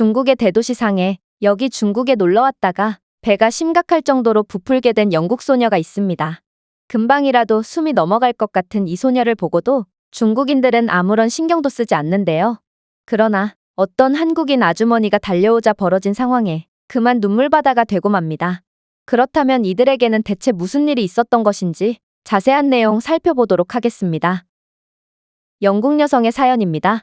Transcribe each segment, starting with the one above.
중국의 대도시 상해, 여기 중국에 놀러 왔다가 배가 심각할 정도로 부풀게 된 영국 소녀가 있습니다. 금방이라도 숨이 넘어갈 것 같은 이 소녀를 보고도 중국인들은 아무런 신경도 쓰지 않는데요. 그러나 어떤 한국인 아주머니가 달려오자 벌어진 상황에 그만 눈물바다가 되고 맙니다. 그렇다면 이들에게는 대체 무슨 일이 있었던 것인지 자세한 내용 살펴보도록 하겠습니다. 영국 여성의 사연입니다.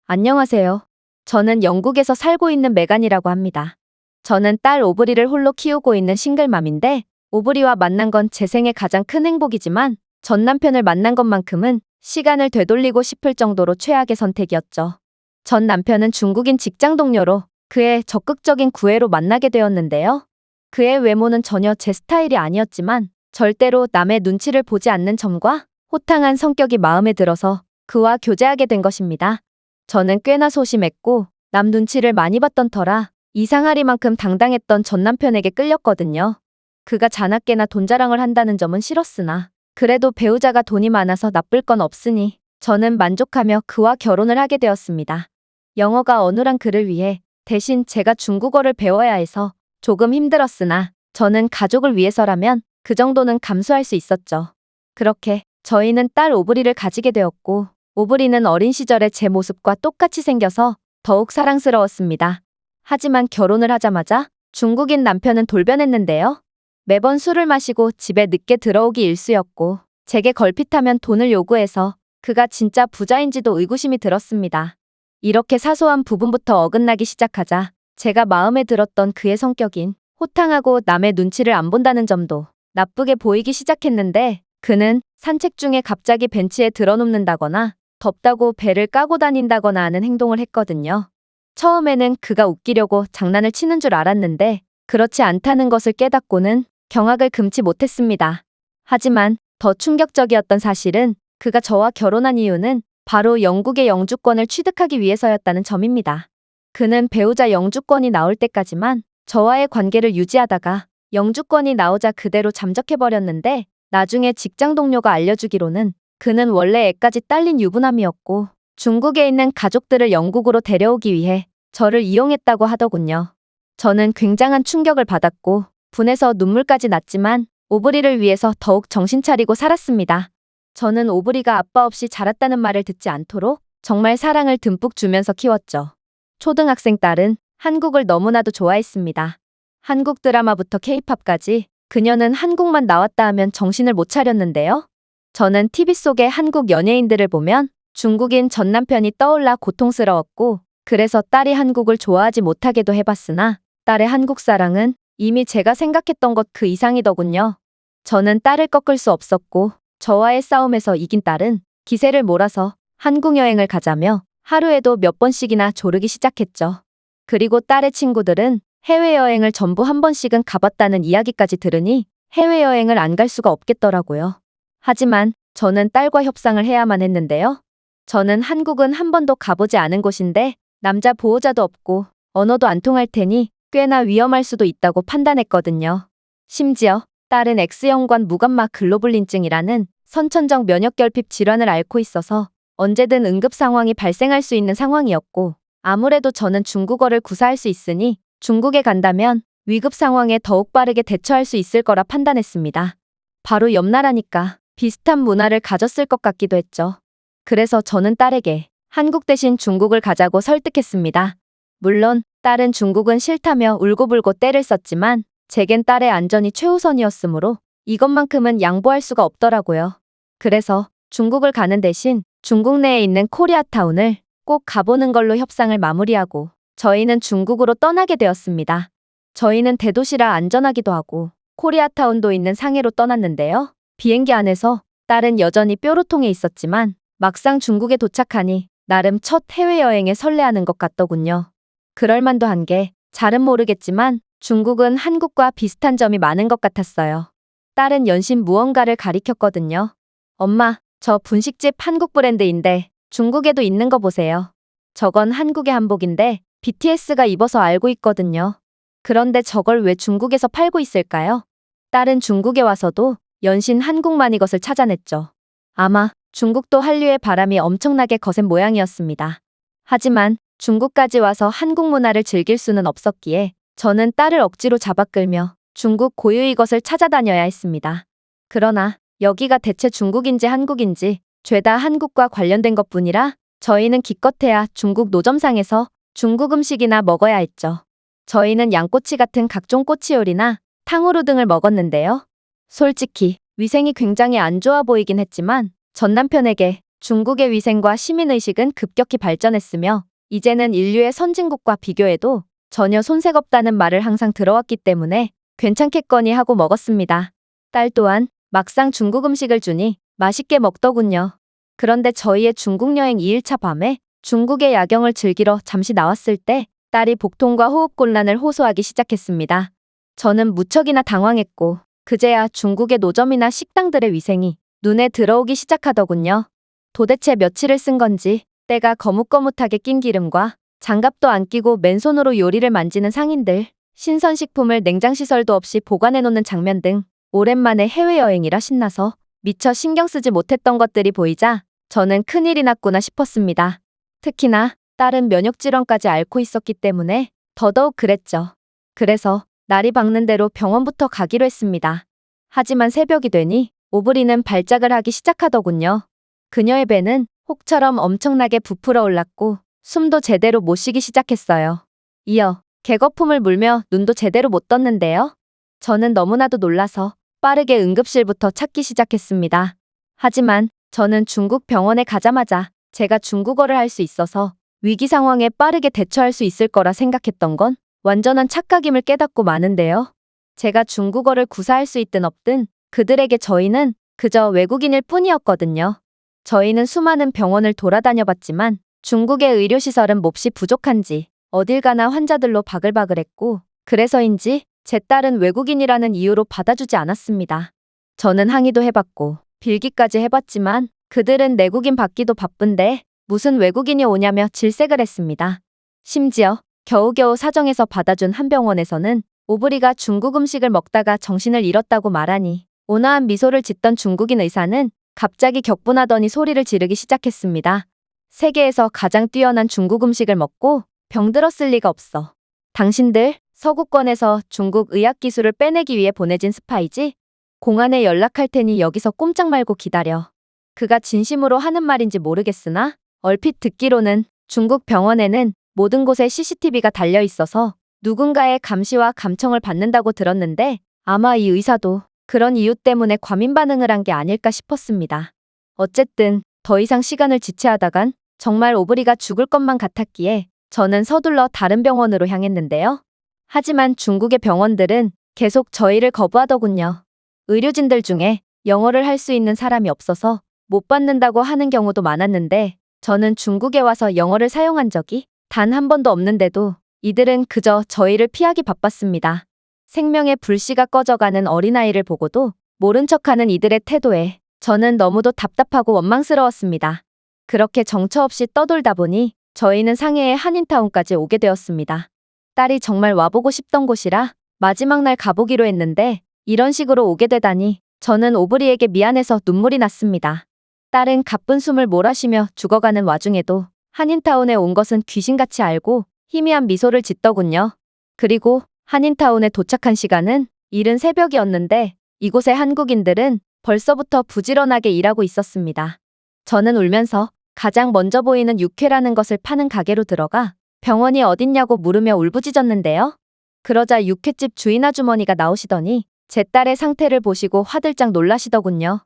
안녕하세요. 저는 영국에서 살고 있는 메간이라고 합니다. 저는 딸 오브리를 홀로 키우고 있는 싱글맘인데 오브리와 만난 건 제 생애 가장 큰 행복이지만 전 남편을 만난 것만큼은 시간을 되돌리고 싶을 정도로 최악의 선택이었죠. 전 남편은 중국인 직장 동료로 그의 적극적인 구애로 만나게 되었는데요. 그의 외모는 전혀 제 스타일이 아니었지만 절대로 남의 눈치를 보지 않는 점과 호탕한 성격이 마음에 들어서 그와 교제하게 된 것입니다. 저는 꽤나 소심했고 남 눈치를 많이 봤던 터라 이상하리만큼 당당했던 전 남편에게 끌렸거든요. 그가 자나깨나 돈 자랑을 한다는 점은 싫었으나 그래도 배우자가 돈이 많아서 나쁠 건 없으니 저는 만족하며 그와 결혼을 하게 되었습니다. 영어가 어눌한 그를 위해 대신 제가 중국어를 배워야 해서 조금 힘들었으나 저는 가족을 위해서라면 그 정도는 감수할 수 있었죠. 그렇게 저희는 딸 오브리를 가지게 되었고 오브리는 어린 시절의 제 모습과 똑같이 생겨서 더욱 사랑스러웠습니다. 하지만 결혼을 하자마자 중국인 남편은 돌변했는데요. 매번 술을 마시고 집에 늦게 들어오기 일쑤였고 제게 걸핏하면 돈을 요구해서 그가 진짜 부자인지도 의구심이 들었습니다. 이렇게 사소한 부분부터 어긋나기 시작하자 제가 마음에 들었던 그의 성격인 호탕하고 남의 눈치를 안 본다는 점도 나쁘게 보이기 시작했는데 그는 산책 중에 갑자기 벤치에 드러눕는다거나 덥다고 배를 까고 다닌다거나 하는 행동을 했거든요. 처음에는 그가 웃기려고 장난을 치는 줄 알았는데 그렇지 않다는 것을 깨닫고는 경악을 금치 못했습니다. 하지만 더 충격적이었던 사실은 그가 저와 결혼한 이유는 바로 영국의 영주권을 취득하기 위해서였다는 점입니다. 그는 배우자 영주권이 나올 때까지만 저와의 관계를 유지하다가 영주권이 나오자 그대로 잠적해버렸는데 나중에 직장 동료가 알려주기로는 그는 원래 애까지 딸린 유부남이었고 중국에 있는 가족들을 영국으로 데려오기 위해 저를 이용했다고 하더군요. 저는 굉장한 충격을 받았고 분해서 눈물까지 났지만 오브리를 위해서 더욱 정신 차리고 살았습니다. 저는 오브리가 아빠 없이 자랐다는 말을 듣지 않도록 정말 사랑을 듬뿍 주면서 키웠죠. 초등학생 딸은 한국을 너무나도 좋아했습니다. 한국 드라마부터 케이팝까지 그녀는 한국만 나왔다 하면 정신을 못 차렸는데요. 저는 TV 속의 한국 연예인들을 보면 중국인 전 남편이 떠올라 고통스러웠고 그래서 딸이 한국을 좋아하지 못하게도 해봤으나 딸의 한국 사랑은 이미 제가 생각했던 것 그 이상이더군요. 저는 딸을 꺾을 수 없었고 저와의 싸움에서 이긴 딸은 기세를 몰아서 한국 여행을 가자며 하루에도 몇 번씩이나 조르기 시작했죠. 그리고 딸의 친구들은 해외여행을 전부 한 번씩은 가봤다는 이야기까지 들으니 해외여행을 안 갈 수가 없겠더라고요. 하지만 저는 딸과 협상을 해야만 했는데요. 저는 한국은 한 번도 가보지 않은 곳인데 남자 보호자도 없고 언어도 안 통할 테니 꽤나 위험할 수도 있다고 판단했거든요. 심지어 딸은 X형관 무감마 글로불린증이라는 선천적 면역결핍 질환을 앓고 있어서 언제든 응급 상황이 발생할 수 있는 상황이었고 아무래도 저는 중국어를 구사할 수 있으니 중국에 간다면 위급 상황에 더욱 빠르게 대처할 수 있을 거라 판단했습니다. 바로 옆 나라니까 비슷한 문화를 가졌을 것 같기도 했죠. 그래서 저는 딸에게 한국 대신 중국을 가자고 설득했습니다. 물론 딸은 중국은 싫다며 울고불고 떼를 썼지만 제겐 딸의 안전이 최우선이었으므로 이것만큼은 양보할 수가 없더라고요. 그래서 중국을 가는 대신 중국 내에 있는 코리아타운을 꼭 가보는 걸로 협상을 마무리하고 저희는 중국으로 떠나게 되었습니다. 저희는 대도시라 안전하기도 하고 코리아타운도 있는 상해로 떠났는데요. 비행기 안에서 딸은 여전히 뾰루통에 있었지만 막상 중국에 도착하니 나름 첫 해외여행에 설레하는 것 같더군요. 그럴만도 한 게 잘은 모르겠지만 중국은 한국과 비슷한 점이 많은 것 같았어요. 딸은 연신 무언가를 가리켰거든요. 엄마, 저 분식집 한국 브랜드인데 중국에도 있는 거 보세요. 저건 한국의 한복인데 BTS가 입어서 알고 있거든요. 그런데 저걸 왜 중국에서 팔고 있을까요? 딸은 중국에 와서도 연신 한국만 이것을 찾아냈죠. 아마 중국도 한류의 바람이 엄청나게 거센 모양이었습니다. 하지만 중국까지 와서 한국 문화를 즐길 수는 없었기에 저는 딸을 억지로 잡아끌며 중국 고유의 것을 찾아다녀야 했습니다. 그러나 여기가 대체 중국인지 한국인지 죄다 한국과 관련된 것뿐이라 저희는 기껏해야 중국 노점상에서 중국 음식이나 먹어야 했죠. 저희는 양꼬치 같은 각종 꼬치 요리나 탕후루 등을 먹었는데요. 솔직히 위생이 굉장히 안 좋아 보이긴 했지만 전 남편에게 중국의 위생과 시민의식은 급격히 발전했으며 이제는 인류의 선진국과 비교해도 전혀 손색 없다는 말을 항상 들어왔기 때문에 괜찮겠거니 하고 먹었습니다. 딸 또한 막상 중국 음식을 주니 맛있게 먹더군요. 그런데 저희의 중국 여행 2일차 밤에 중국의 야경을 즐기러 잠시 나왔을 때 딸이 복통과 호흡곤란을 호소하기 시작했습니다. 저는 무척이나 당황했고 그제야 중국의 노점이나 식당들의 위생이 눈에 들어오기 시작하더군요. 도대체 며칠을 쓴 건지 때가 거뭇거뭇하게 낀 기름과 장갑도 안 끼고 맨손으로 요리를 만지는 상인들, 신선식품을 냉장시설도 없이 보관해놓는 장면 등 오랜만에 해외여행이라 신나서 미처 신경 쓰지 못했던 것들이 보이자 저는 큰일이 났구나 싶었습니다. 특히나 딸은 면역질환까지 앓고 있었기 때문에 더더욱 그랬죠. 그래서 날이 밝는 대로 병원부터 가기로 했습니다. 하지만 새벽이 되니 오브리는 발작을 하기 시작하더군요. 그녀의 배는 혹처럼 엄청나게 부풀어 올랐고 숨도 제대로 못 쉬기 시작했어요. 이어 개거품을 물며 눈도 제대로 못 떴는데요. 저는 너무나도 놀라서 빠르게 응급실부터 찾기 시작했습니다. 하지만 저는 중국 병원에 가자마자 제가 중국어를 할 수 있어서 위기 상황에 빠르게 대처할 수 있을 거라 생각했던 건 완전한 착각임을 깨닫고 마는데요. 제가 중국어를 구사할 수 있든 없든 그들에게 저희는 그저 외국인일 뿐이었거든요. 저희는 수많은 병원을 돌아다녀 봤지만 중국의 의료시설은 몹시 부족한지 어딜 가나 환자들로 바글바글했고 그래서인지 제 딸은 외국인이라는 이유로 받아주지 않았습니다. 저는 항의도 해봤고 빌기까지 해봤지만 그들은 내국인 받기도 바쁜데 무슨 외국인이 오냐며 질색을 했습니다. 심지어 겨우겨우 사정해서 받아준 한 병원에서는 오브리가 중국 음식을 먹다가 정신을 잃었다고 말하니 온화한 미소를 짓던 중국인 의사는 갑자기 격분하더니 소리를 지르기 시작했습니다. 세계에서 가장 뛰어난 중국 음식을 먹고 병들었을 리가 없어. 당신들 서구권에서 중국 의학 기술을 빼내기 위해 보내진 스파이지? 공안에 연락할 테니 여기서 꼼짝 말고 기다려. 그가 진심으로 하는 말인지 모르겠으나 얼핏 듣기로는 중국 병원에는 모든 곳에 CCTV가 달려 있어서 누군가의 감시와 감청을 받는다고 들었는데 아마 이 의사도 그런 이유 때문에 과민 반응을 한 게 아닐까 싶었습니다. 어쨌든 더 이상 시간을 지체하다간 정말 오브리가 죽을 것만 같았기에 저는 서둘러 다른 병원으로 향했는데요. 하지만 중국의 병원들은 계속 저희를 거부하더군요. 의료진들 중에 영어를 할 수 있는 사람이 없어서 못 받는다고 하는 경우도 많았는데 저는 중국에 와서 영어를 사용한 적이 단 한 번도 없는데도 이들은 그저 저희를 피하기 바빴습니다. 생명의 불씨가 꺼져가는 어린아이를 보고도 모른 척하는 이들의 태도에 저는 너무도 답답하고 원망스러웠습니다. 그렇게 정처 없이 떠돌다 보니 저희는 상해의 한인타운까지 오게 되었습니다. 딸이 정말 와보고 싶던 곳이라 마지막 날 가보기로 했는데 이런 식으로 오게 되다니 저는 오브리에게 미안해서 눈물이 났습니다. 딸은 가쁜 숨을 몰아쉬며 죽어가는 와중에도 한인타운에 온 것은 귀신같이 알고 희미한 미소를 짓더군요. 그리고 한인타운에 도착한 시간은 이른 새벽이었는데 이곳의 한국인들은 벌써부터 부지런하게 일하고 있었습니다. 저는 울면서 가장 먼저 보이는 육회라는 것을 파는 가게로 들어가 병원이 어딨냐고 물으며 울부짖었는데요. 그러자 육회집 주인 아주머니가 나오시더니 제 딸의 상태를 보시고 화들짝 놀라시더군요.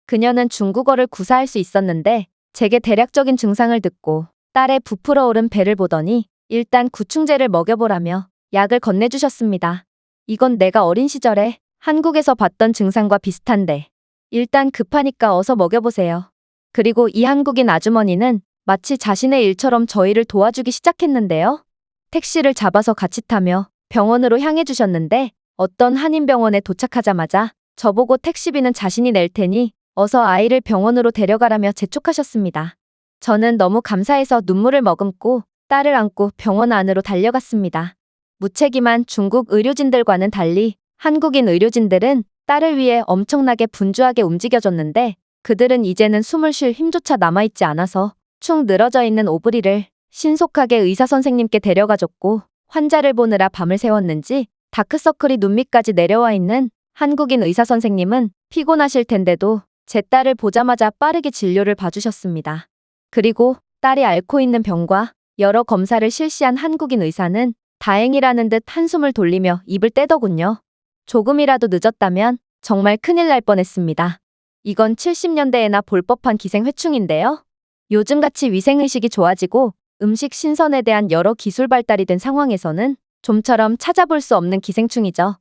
그녀는 중국어를 구사할 수 있었는데 제게 대략적인 증상을 듣고 딸의 부풀어 오른 배를 보더니 일단 구충제를 먹여보라며 약을 건네주셨습니다. 이건 내가 어린 시절에 한국에서 봤던 증상과 비슷한데 일단 급하니까 어서 먹여보세요. 그리고 이 한국인 아주머니는 마치 자신의 일처럼 저희를 도와주기 시작했는데요. 택시를 잡아서 같이 타며 병원으로 향해 주셨는데 어떤 한인병원에 도착하자마자 저보고 택시비는 자신이 낼 테니 어서 아이를 병원으로 데려가라며 재촉하셨습니다. 저는 너무 감사해서 눈물을 머금고 딸을 안고 병원 안으로 달려갔습니다. 무책임한 중국 의료진들과는 달리 한국인 의료진들은 딸을 위해 엄청나게 분주하게 움직여줬는데 그들은 이제는 숨을 쉴 힘조차 남아있지 않아서 축 늘어져 있는 오브리를 신속하게 의사 선생님께 데려가줬고 환자를 보느라 밤을 새웠는지 다크서클이 눈 밑까지 내려와 있는 한국인 의사 선생님은 피곤하실 텐데도 제 딸을 보자마자 빠르게 진료를 봐주셨습니다. 그리고 딸이 앓고 있는 병과 여러 검사를 실시한 한국인 의사는 다행이라는 듯 한숨을 돌리며 입을 떼더군요. 조금이라도 늦었다면 정말 큰일 날 뻔했습니다. 이건 70년대에나 볼 법한 기생회충인데요. 요즘같이 위생의식이 좋아지고 음식 신선에 대한 여러 기술 발달이 된 상황에서는 좀처럼 찾아볼 수 없는 기생충이죠.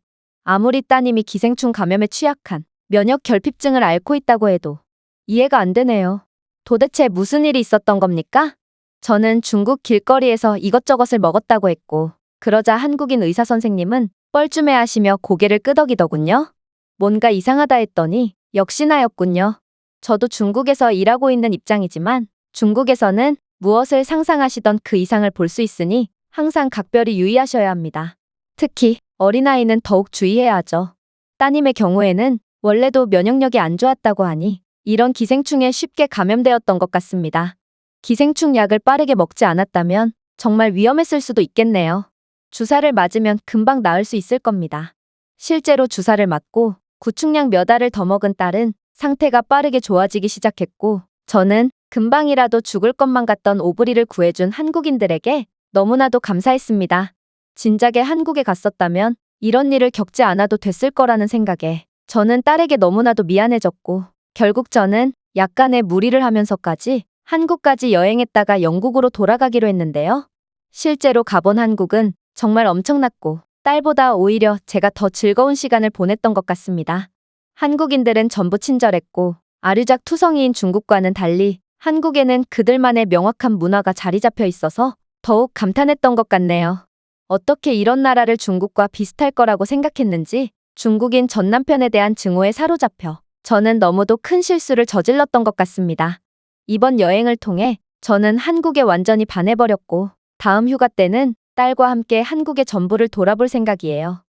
아무리 따님이 기생충 감염에 취약한 면역 결핍증을 앓고 있다고 해도 이해가 안 되네요. 도대체 무슨 일이 있었던 겁니까? 저는 중국 길거리에서 이것저것을 먹었다고 했고, 그러자 한국인 의사 선생님은 뻘쭘해하시며 고개를 끄덕이더군요. 뭔가 이상하다 했더니 역시나였군요. 저도 중국에서 일하고 있는 입장이지만 중국에서는 무엇을 상상하시던 그 이상을 볼 수 있으니 항상 각별히 유의하셔야 합니다. 특히 어린아이는 더욱 주의해야 하죠. 따님의 경우에는 원래도 면역력이 안 좋았다고 하니 이런 기생충에 쉽게 감염되었던 것 같습니다. 기생충 약을 빠르게 먹지 않았다면 정말 위험했을 수도 있겠네요. 주사를 맞으면 금방 나을 수 있을 겁니다. 실제로 주사를 맞고 구충약 몇 알을 더 먹은 딸은 상태가 빠르게 좋아지기 시작했고, 저는 금방이라도 죽을 것만 같던 오브리를 구해준 한국인들에게 너무나도 감사했습니다. 진작에 한국에 갔었다면 이런 일을 겪지 않아도 됐을 거라는 생각에 저는 딸에게 너무나도 미안해졌고, 결국 저는 약간의 무리를 하면서까지 한국까지 여행했다가 영국으로 돌아가기로 했는데요. 실제로 가본 한국은 정말 엄청났고 딸보다 오히려 제가 더 즐거운 시간을 보냈던 것 같습니다. 한국인들은 전부 친절했고 아류작 투성이인 중국과는 달리 한국에는 그들만의 명확한 문화가 자리 잡혀 있어서 더욱 감탄했던 것 같네요. 어떻게 이런 나라를 중국과 비슷할 거라고 생각했는지 중국인 전 남편에 대한 증오에 사로잡혀 저는 너무도 큰 실수를 저질렀던 것 같습니다. 이번 여행을 통해 저는 한국에 완전히 반해버렸고 다음 휴가 때는 딸과 함께 한국의 전부를 돌아볼 생각이에요.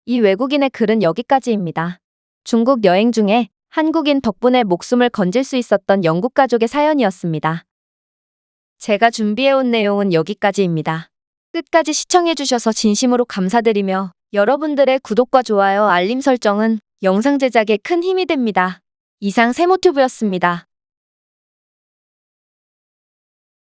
이 외국인의 글은 여기까지입니다. 중국 여행 중에 한국인 덕분에 목숨을 건질 수 있었던 영국 가족의 사연이었습니다. 제가 준비해온 내용은 여기까지입니다. 끝까지 시청해주셔서 진심으로 감사드리며 여러분들의 구독과 좋아요, 알림 설정은 영상 제작에 큰 힘이 됩니다. 이상 세모튜브였습니다.